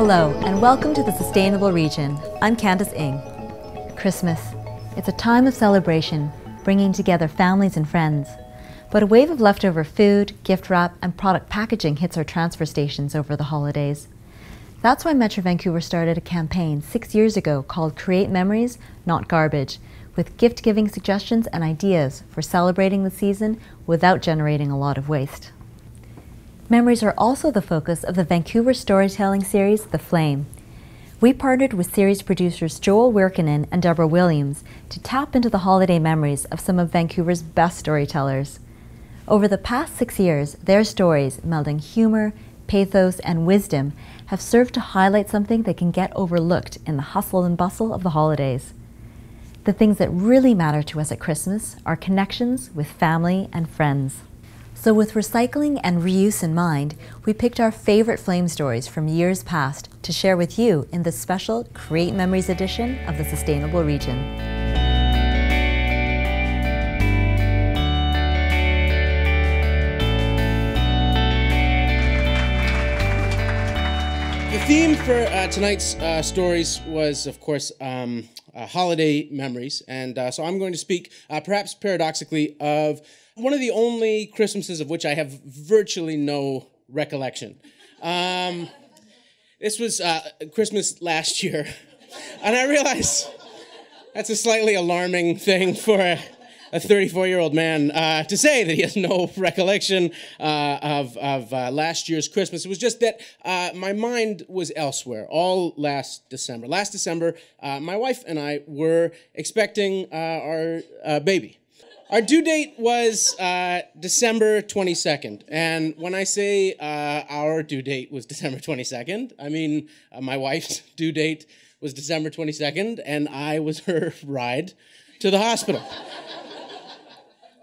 Hello, and welcome to the Sustainable Region. I'm Candace Ng. Christmas. It's a time of celebration, bringing together families and friends. But a wave of leftover food, gift wrap, and product packaging hits our transfer stations over the holidays. That's why Metro Vancouver started a campaign 6 years ago called Create Memories, Not Garbage, with gift-giving suggestions and ideas for celebrating the season without generating a lot of waste. Memories are also the focus of the Vancouver storytelling series, The Flame. We partnered with series producers Joel Wirkinen and Deborah Williams to tap into the holiday memories of some of Vancouver's best storytellers. Over the past 6 years, their stories, melding humor, pathos, and wisdom, have served to highlight something that can get overlooked in the hustle and bustle of the holidays. The things that really matter to us at Christmas are connections with family and friends. So with recycling and reuse in mind, we picked our favorite flame stories from years past to share with you in this special Create Memories edition of the Sustainable Region. The theme for tonight's stories was, of course, holiday memories. And so I'm going to speak, perhaps paradoxically, of one of the only Christmases of which I have virtually no recollection. This was Christmas last year, and I realize that's a slightly alarming thing for a 34-year-old man to say that he has no recollection of last year's Christmas. It was just that my mind was elsewhere all last December. Last December, my wife and I were expecting our baby. Our due date was December 22nd, and when I say our due date was December 22nd, I mean my wife's due date was December 22nd, and I was her ride to the hospital.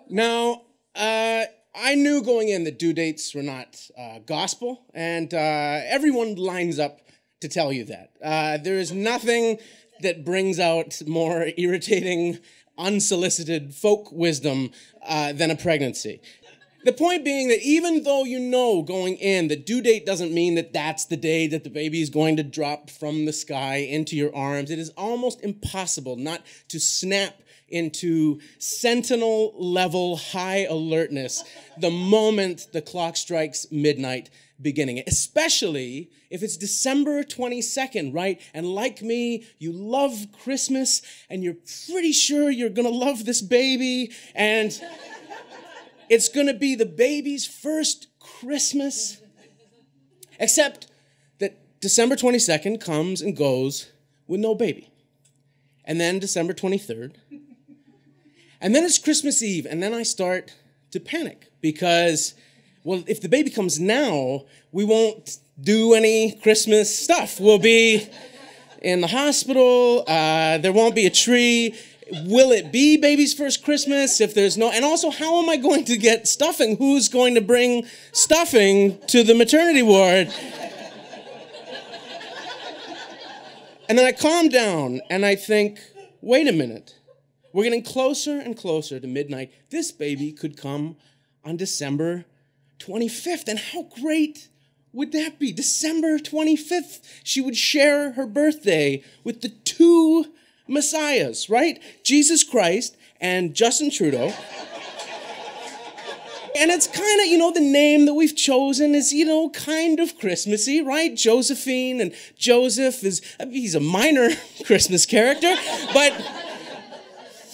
Now, I knew going in that due dates were not gospel, and everyone lines up to tell you that. There is nothing that brings out more irritating, unsolicited folk wisdom than a pregnancy. The point being that even though you know going in that due date doesn't mean that that's the day that the baby is going to drop from the sky into your arms, it is almost impossible not to snap into sentinel-level high alertness the moment the clock strikes midnight beginning, especially if it's December 22nd, right? And like me, you love Christmas, and you're pretty sure you're gonna love this baby, and it's gonna be the baby's first Christmas. Except that December 22nd comes and goes with no baby. And then December 23rd. And then it's Christmas Eve, and then I start to panic because, well, if the baby comes now, we won't do any Christmas stuff. We'll be in the hospital, there won't be a tree. Will it be baby's first Christmas if there's no, and also how am I going to get stuffing? Who's going to bring stuffing to the maternity ward? And then I calm down and I think, wait a minute. We're getting closer and closer to midnight. This baby could come on December 25th. And how great would that be? December 25th, she would share her birthday with the two messiahs, right? Jesus Christ and Justin Trudeau. And it's kind of, you know, the name that we've chosen is, you know, kind of Christmassy, right? Josephine, and Joseph is, he's a minor Christmas character, but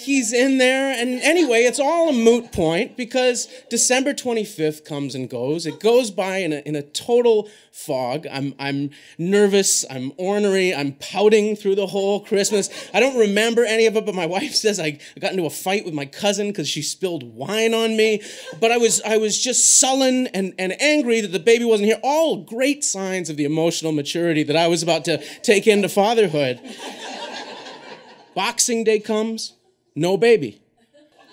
he's in there. And anyway, it's all a moot point because December 25th comes and goes. It goes by in a total fog. I'm nervous, I'm ornery, I'm pouting through the whole Christmas. I don't remember any of it, but my wife says I got into a fight with my cousin because she spilled wine on me. But I was just sullen and angry that the baby wasn't here. All great signs of the emotional maturity that I was about to take into fatherhood. Boxing Day comes, no baby.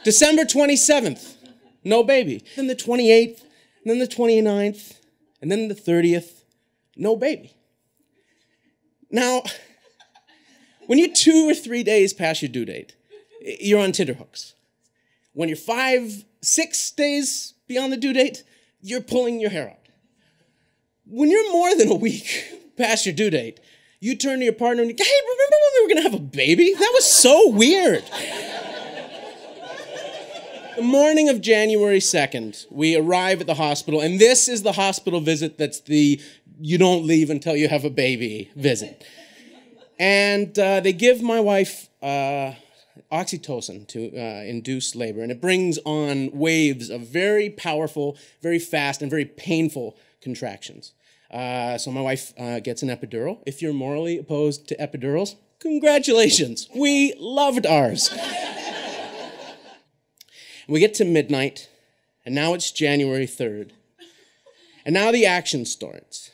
December 27th, no baby. Then the 28th, and then the 29th, and then the 30th, no baby. Now, when you're 2 or 3 days past your due date, you're on tenterhooks. When you're 5, 6 days beyond the due date, you're pulling your hair out. When you're more than a week past your due date, you turn to your partner and you go, hey, remember when we were going to have a baby? That was so weird. The morning of January 2nd, we arrive at the hospital, and this is the hospital visit that's the you don't leave until you have a baby visit. And they give my wife oxytocin to induce labor, and it brings on waves of very powerful, very fast, and very painful contractions. So my wife gets an epidural. If you're morally opposed to epidurals, congratulations. We loved ours. We get to midnight, and now it's January 3rd. And now the action starts.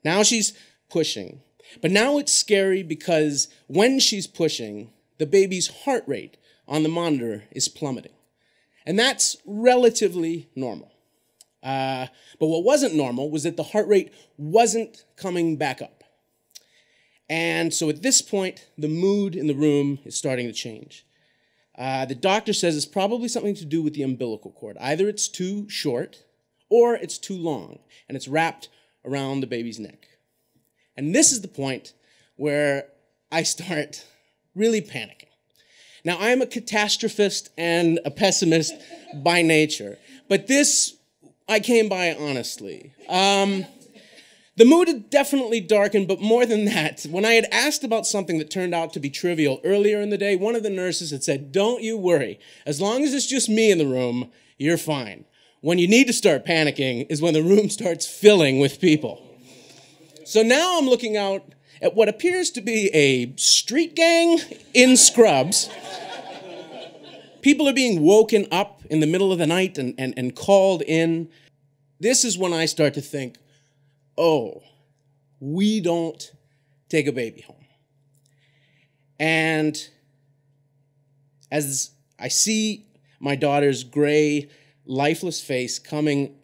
Now she's pushing. But now it's scary because when she's pushing, the baby's heart rate on the monitor is plummeting. And that's relatively normal. But what wasn't normal was that the heart rate wasn't coming back up. And so at this point, the mood in the room is starting to change. The doctor says it's probably something to do with the umbilical cord. Either it's too short or it's too long, and it's wrapped around the baby's neck. And this is the point where I start really panicking. Now, I'm a catastrophist and a pessimist by nature, but this I came by honestly. The mood had definitely darkened, but more than that, when I had asked about something that turned out to be trivial earlier in the day, one of the nurses had said, don't you worry. As long as it's just me in the room, you're fine. When you need to start panicking is when the room starts filling with people. So now I'm looking out at what appears to be a street gang in scrubs. People are being woken up in the middle of the night and called in. This is when I start to think, oh, we don't take a baby home. And as I see my daughter's gray, lifeless face coming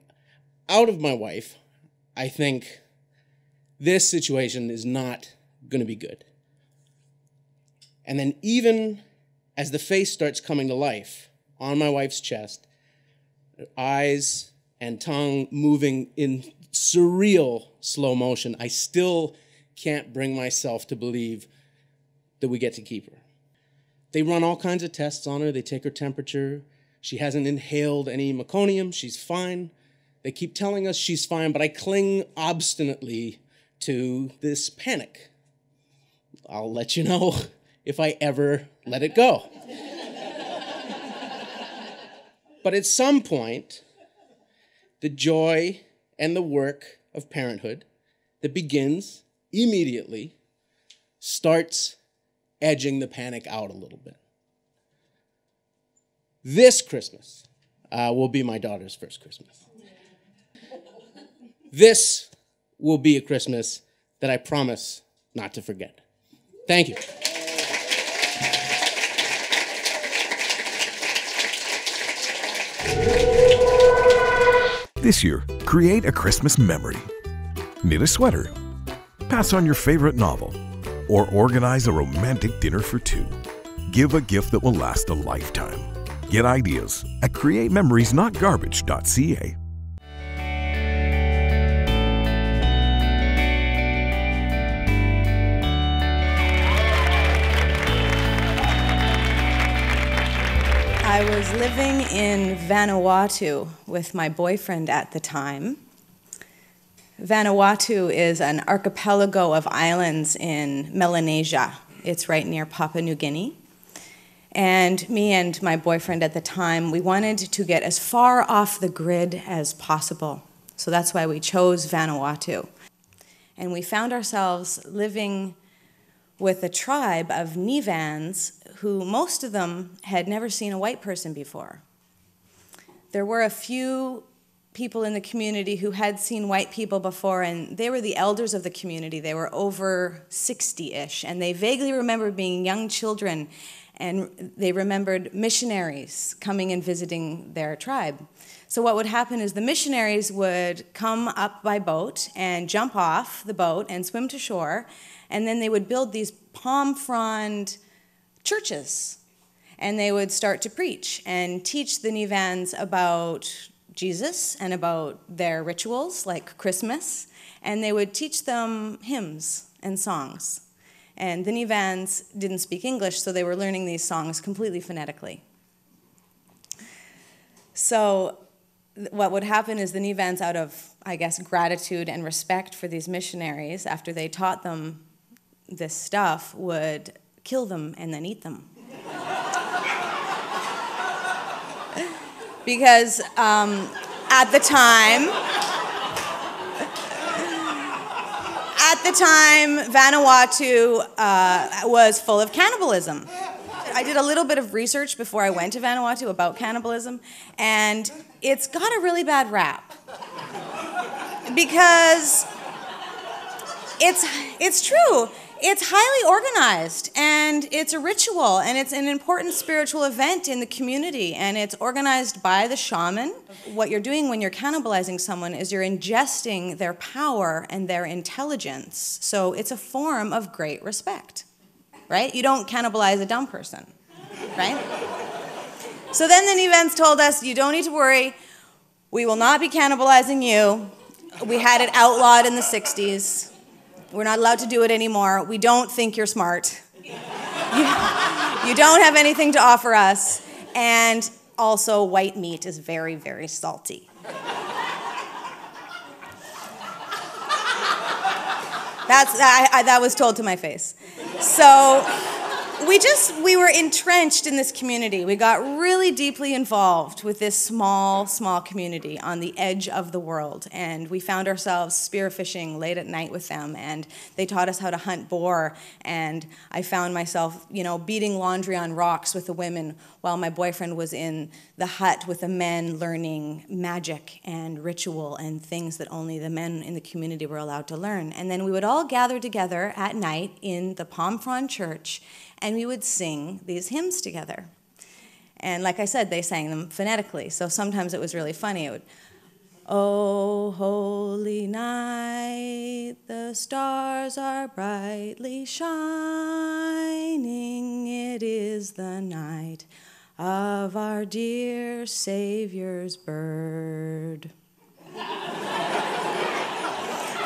out of my wife, I think this situation is not going to be good. And then even as the face starts coming to life on my wife's chest, her eyes and tongue moving in surreal slow motion, I still can't bring myself to believe that we get to keep her. They run all kinds of tests on her. They take her temperature. She hasn't inhaled any meconium. She's fine. They keep telling us she's fine, but I cling obstinately to this panic. I'll let you know if I ever let it go. But at some point, the joy and the work of parenthood that begins immediately starts edging the panic out a little bit. This Christmas will be my daughter's first Christmas. This will be a Christmas that I promise not to forget. Thank you. This year, create a Christmas memory. Knit a sweater, pass on your favorite novel, or organize a romantic dinner for two. Give a gift that will last a lifetime. Get ideas at creatememoriesnotgarbage.ca. I was living in Vanuatu with my boyfriend at the time. Vanuatu is an archipelago of islands in Melanesia. It's right near Papua New Guinea. And me and my boyfriend at the time, we wanted to get as far off the grid as possible. So that's why we chose Vanuatu. And we found ourselves living with a tribe of Nivans who most of them had never seen a white person before. There were a few people in the community who had seen white people before, and they were the elders of the community. They were over 60-ish, and they vaguely remembered being young children, and they remembered missionaries coming and visiting their tribe. So what would happen is the missionaries would come up by boat and jump off the boat and swim to shore, and then they would build these palm frond churches, and they would start to preach and teach the Nivans about Jesus and about their rituals like Christmas, and they would teach them hymns and songs. And the Nivans didn't speak English, so they were learning these songs completely phonetically. So what would happen is the Nivans, out of, I guess, gratitude and respect for these missionaries, after they taught them this stuff, would kill them and then eat them. Because at the time, Vanuatu was full of cannibalism. I did a little bit of research before I went to Vanuatu about cannibalism, and it's got a really bad rap. Because it's true. It's highly organized, and it's a ritual, and it's an important spiritual event in the community, and it's organized by the shaman. What you're doing when you're cannibalizing someone is you're ingesting their power and their intelligence. So it's a form of great respect, right? You don't cannibalize a dumb person, right? So then the Nivans told us, you don't need to worry. We will not be cannibalizing you. We had it outlawed in the 60s. We're not allowed to do it anymore. We don't think you're smart. You don't have anything to offer us. And also, white meat is very, very salty. That was told to my face. So we were entrenched in this community. We got really deeply involved with this small community on the edge of the world. And we found ourselves spearfishing late at night with them. And they taught us how to hunt boar. And I found myself, beating laundry on rocks with the women while my boyfriend was in the hut with the men learning magic and ritual and things that only the men in the community were allowed to learn. And then we would all gather together at night in the palm frond church, and we would sing these hymns together. And like I said, they sang them phonetically, so sometimes it was really funny. It would, "Oh, holy night, the stars are brightly shining. It is the night of our dear Savior's birth."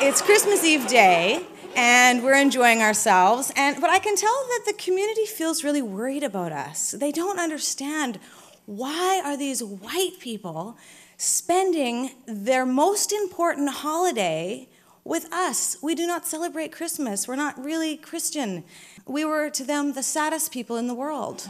It's Christmas Eve day, and we're enjoying ourselves, but I can tell that the community feels really worried about us. They don't understand, why are these white people spending their most important holiday with us? We do not celebrate Christmas. We're not really Christian. We were, to them, the saddest people in the world.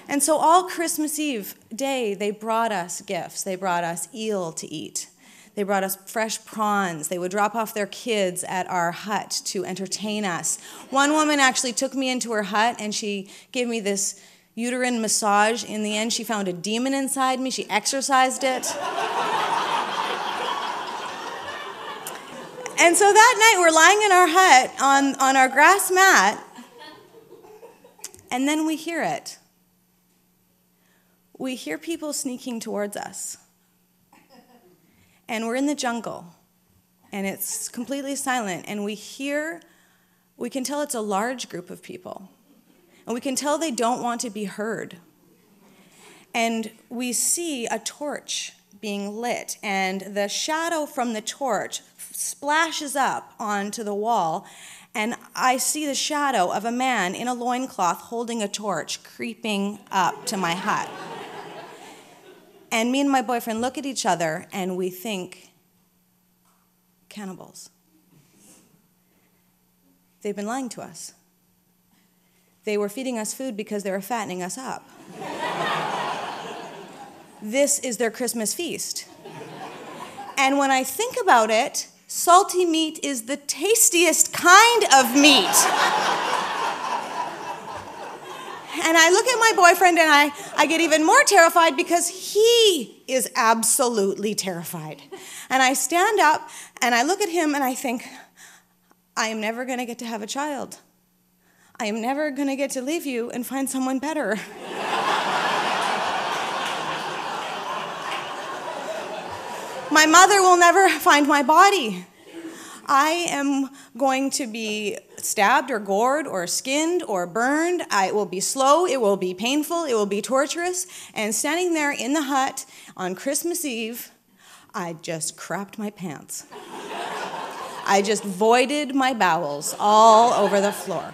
And so all Christmas Eve day, they brought us gifts. They brought us eel to eat. They brought us fresh prawns. They would drop off their kids at our hut to entertain us. One woman actually took me into her hut, and she gave me this uterine massage. In the end, she found a demon inside me. She exorcised it. And so that night, we're lying in our hut on our grass mat, and then we hear it. We hear people sneaking towards us. And we're in the jungle, and it's completely silent, and we can tell it's a large group of people, and we can tell they don't want to be heard. And we see a torch being lit, and the shadow from the torch splashes up onto the wall, and I see the shadow of a man in a loincloth holding a torch creeping up to my hut. And me and my boyfriend look at each other, and we think, cannibals. They've been lying to us. They were feeding us food because they were fattening us up. This is their Christmas feast. And when I think about it, salty meat is the tastiest kind of meat. And I look at my boyfriend and I get even more terrified because he is absolutely terrified. And I stand up and I look at him and I think, I am never going to get to have a child. I am never going to get to leave you and find someone better. My mother will never find my body. I am going to be stabbed or gored or skinned or burned. It will be slow, it will be painful, it will be torturous. And standing there in the hut on Christmas Eve, I just crapped my pants. I just voided my bowels all over the floor.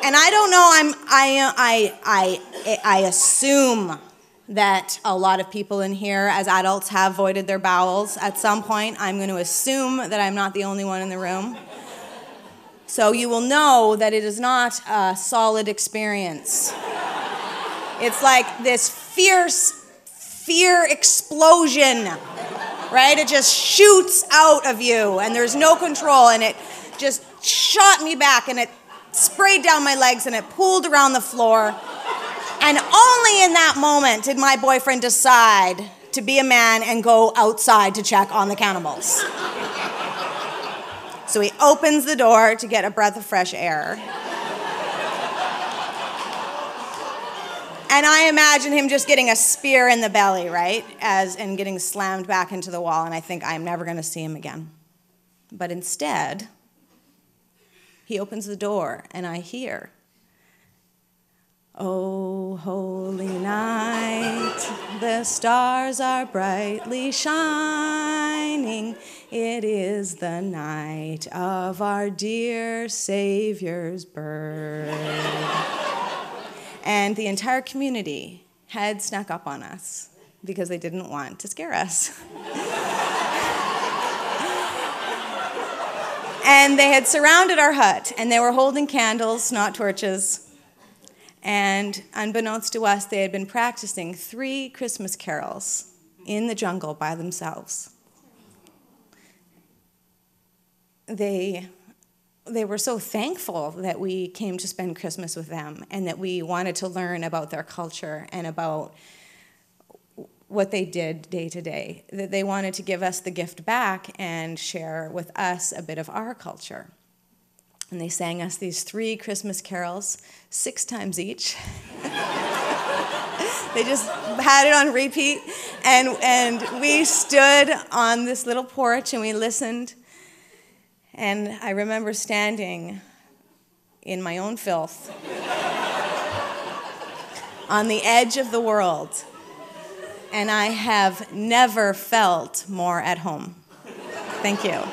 And I don't know, I assume that a lot of people in here as adults have voided their bowels at some point. I'm going to assume that I'm not the only one in the room. So you will know that it is not a solid experience. It's like this fierce fear explosion, right? It just shoots out of you and there's no control, and it just shot me back and it sprayed down my legs and it pooled around the floor. And only in that moment did my boyfriend decide to be a man and go outside to check on the cannibals. So he opens the door to get a breath of fresh air. And I imagine him just getting a spear in the belly, right? And getting slammed back into the wall, and I think I'm never going to see him again. But instead, he opens the door, and I hear, "Oh, holy night, the stars are brightly shining. It is the night of our dear Savior's birth." And the entire community had snuck up on us because they didn't want to scare us. And they had surrounded our hut, and they were holding candles, not torches. And unbeknownst to us, they had been practicing 3 Christmas carols in the jungle by themselves. They were so thankful that we came to spend Christmas with them and that we wanted to learn about their culture and about what they did day to day, that they wanted to give us the gift back and share with us a bit of our culture. And they sang us these 3 Christmas carols 6 times each. They just had it on repeat. And we stood on this little porch and we listened. And I remember standing in my own filth on the edge of the world. And I have never felt more at home. Thank you.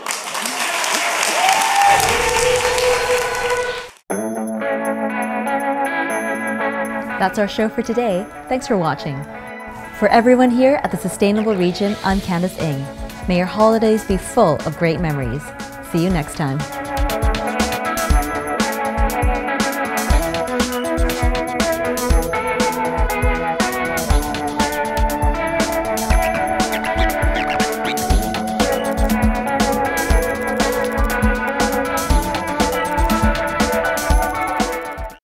That's our show for today. Thanks for watching. For everyone here at the Sustainable Region, I'm Candace Ng. May your holidays be full of great memories. See you next time.